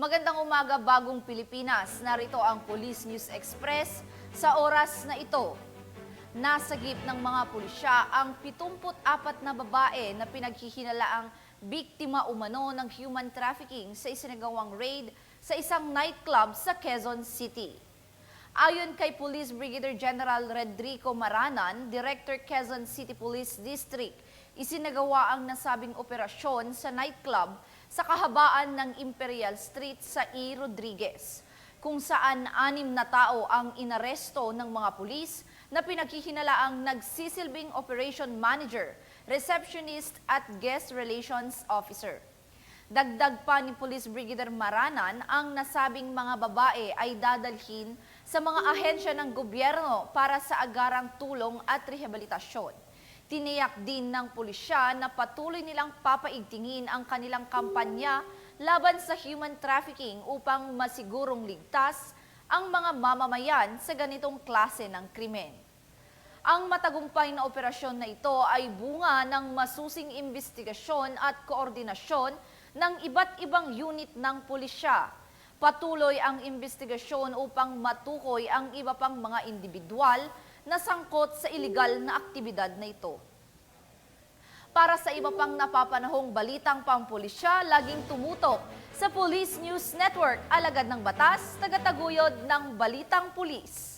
Magandang umaga, Bagong Pilipinas. Narito ang Police News Express sa oras na ito. Nasagip ng mga pulisya ang 74 na babae na pinaghihinalaang biktima umano ng human trafficking sa isinagawang raid sa isang nightclub sa Quezon City. Ayon kay Police Brigadier General Rodrigo Maranan, Director Quezon City Police District, isinagawa ang nasabing operasyon sa nightclub sa kahabaan ng Imperial Street sa E. Rodriguez, kung saan 6 na tao ang inaresto ng mga pulis na pinaghihinalaang nagsisilbing Operation Manager, Receptionist at Guest Relations Officer. Dagdag pa ni Police Brigadier Maranan, ang nasabing mga babae ay dadalhin sa mga ahensya ng gobyerno para sa agarang tulong at rehabilitasyon. Tiniyak din ng pulisya na patuloy nilang papaigtingin ang kanilang kampanya laban sa human trafficking upang masigurong ligtas ang mga mamamayan sa ganitong klase ng krimen. Ang matagumpay na operasyon na ito ay bunga ng masusing investigasyon at koordinasyon ng iba't ibang unit ng pulisya. Patuloy ang investigasyon upang matukoy ang iba pang mga individual na sangkot sa iligal na aktibidad na ito. Para sa iba pang napapanahong balitang pampulisya, laging tumutok sa Police News Network, alagad ng batas, tagataguyod ng Balitang Pulis.